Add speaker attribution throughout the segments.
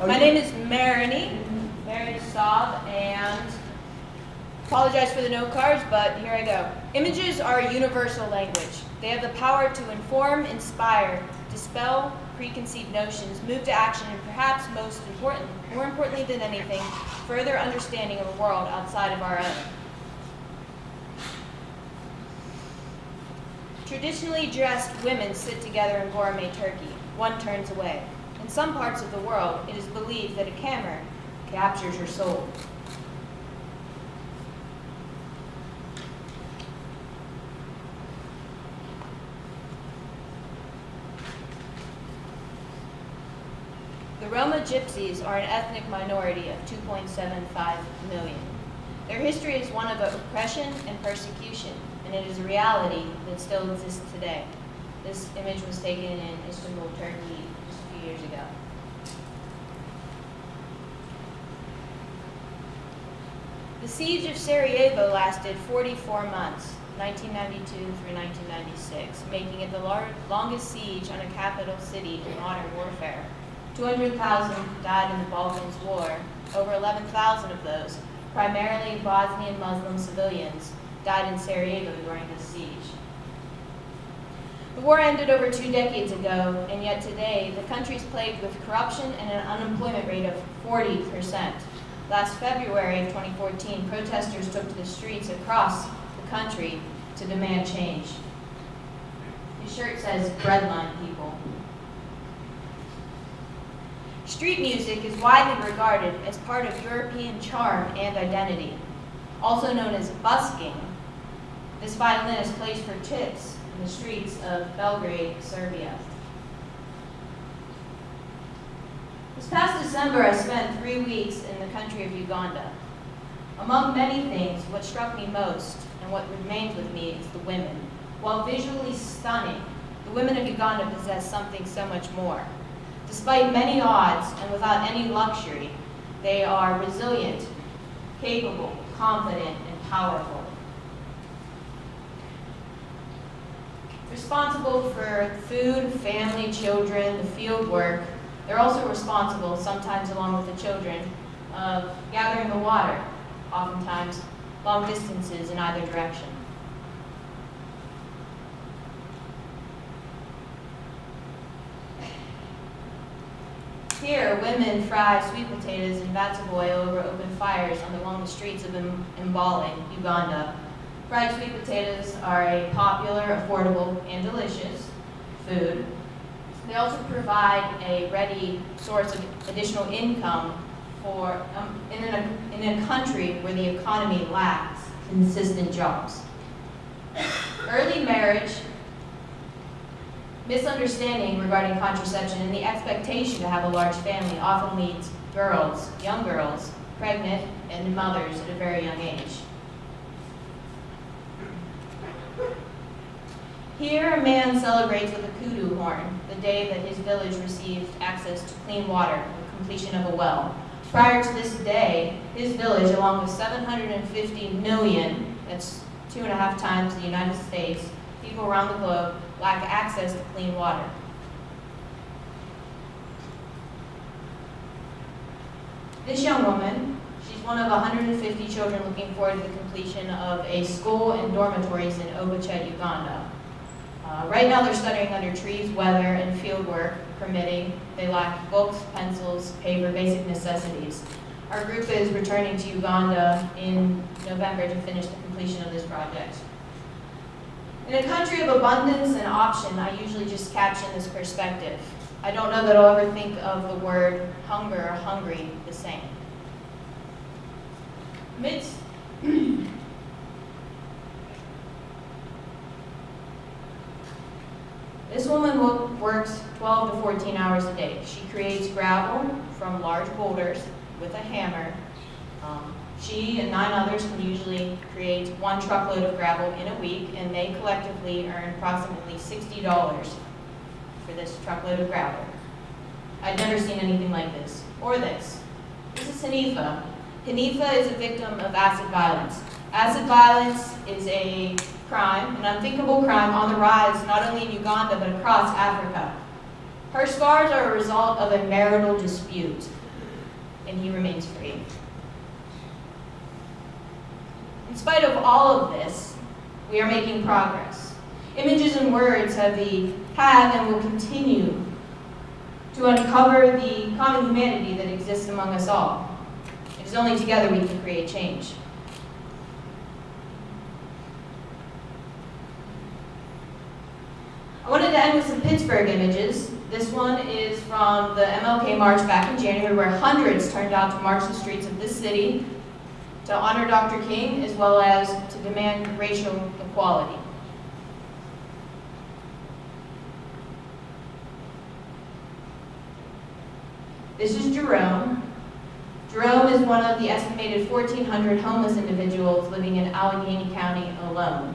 Speaker 1: My name is Maranie, married to Staab, and apologize for the note cards, but here I go. Images are a universal language. They have the power to inform, inspire, dispel preconceived notions, move to action, and perhaps more importantly than anything, further understanding of a world outside of our own. Traditionally dressed women sit together in gourmet turkey. One turns away. In some parts of the world, it is believed that a camera captures your soul. The Roma Gypsies are an ethnic minority of 2.75 million. Their history is one of oppression and persecution, and it is a reality that still exists today. This image was taken in Istanbul, Turkey, just a few years ago. The siege of Sarajevo lasted 44 months, 1992 through 1996, making it the longest siege on a capital city in modern warfare. 200,000 died in the Balkans War. Over 11,000 of those, primarily Bosnian Muslim civilians, died in Sarajevo during the siege. The war ended over 2 decades ago, and yet today the country is plagued with corruption and an unemployment rate of 40%. Last February of 2014, protesters took to the streets across the country to demand change. His shirt says, "Breadline people." Street music is widely regarded as part of European charm and identity. Also known as busking, this violinist plays for tips in the streets of Belgrade, Serbia. This past December, I spent 3 weeks in the country of Uganda. Among many things, what struck me most and what remains with me is the women. While visually stunning, the women of Uganda possess something so much more. Despite many odds and without any luxury, they are resilient, capable, confident, and powerful. Responsible for food, family, children, the field work, they're also responsible, sometimes along with the children, of gathering the water, oftentimes long distances in either direction. Here, women fry sweet potatoes in vats of oil over open fires along the streets of Mbale, Uganda. Fried sweet potatoes are a popular, affordable, and delicious food. They also provide a ready source of additional income for in a country where the economy lacks consistent jobs. Early marriage, misunderstanding regarding contraception, and the expectation to have a large family often leads young girls, pregnant and mothers at a very young age. Here, a man celebrates with a kudu horn the day that his village received access to clean water with completion of a well. Prior to this day, his village, along with 750 million, that's 2.5 times the United States, people around the globe, lack access to clean water. This young woman, she's one of 150 children looking forward to the completion of a school and dormitories in Obucha, Uganda. Right now they're studying under trees, weather, and field work permitting. They lack books, pencils, paper, basic necessities. Our group is returning to Uganda in November to finish the completion of this project. In a country of abundance and option, I usually just caption this perspective. I don't know that I'll ever think of the word hunger or hungry the same. This woman works 12 to 14 hours a day. She creates gravel from large boulders with a hammer. She and 9 others can usually create 1 truckload of gravel in a week, and they collectively earn approximately $60 for this truckload of gravel. I've never seen anything like this, or this. This is Hanifa. Hanifa is a victim of acid violence. Acid violence is a crime, an unthinkable crime on the rise not only in Uganda but across Africa. Her scars are a result of a marital dispute. and he remains free. In spite of all of this, we are making progress. Images and words have and will continue to uncover the common humanity that exists among us all. It is only together we can create change. I wanted to end with some Pittsburgh images. This one is from the MLK March back in January, where hundreds turned out to march the streets of this city to honor Dr. King, as well as to demand racial equality. This is Jerome. Jerome is one of the estimated 1,400 homeless individuals living in Allegheny County alone.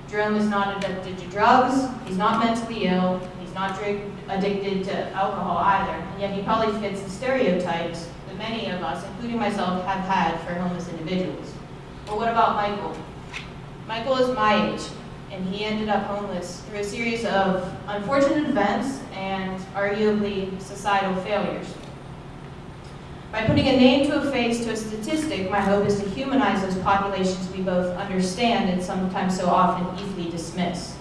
Speaker 1: Jerome is not addicted to drugs, he's not mentally ill, he's not addicted to alcohol either, and yet he probably fits the stereotypes that many of us, including myself, have had for homeless individuals. But what about Michael? Michael is my age, and he ended up homeless through a series of unfortunate events and arguably societal failures. By putting a name to a face to a statistic, my hope is to humanize those populations we both understand and sometimes so often easily dismiss.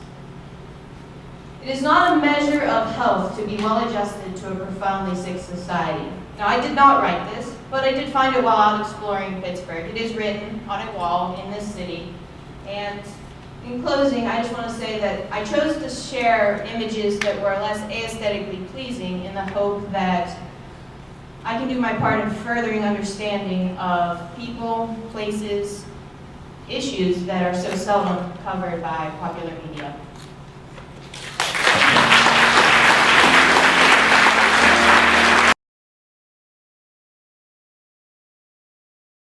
Speaker 1: It is not a measure of health to be well-adjusted to a profoundly sick society. Now, I did not write this, but I did find it while out exploring Pittsburgh. It is written on a wall in this city. And in closing, I just want to say that I chose to share images that were less aesthetically pleasing in the hope that I can do my part in furthering understanding of people, places, issues that are so seldom covered by popular media.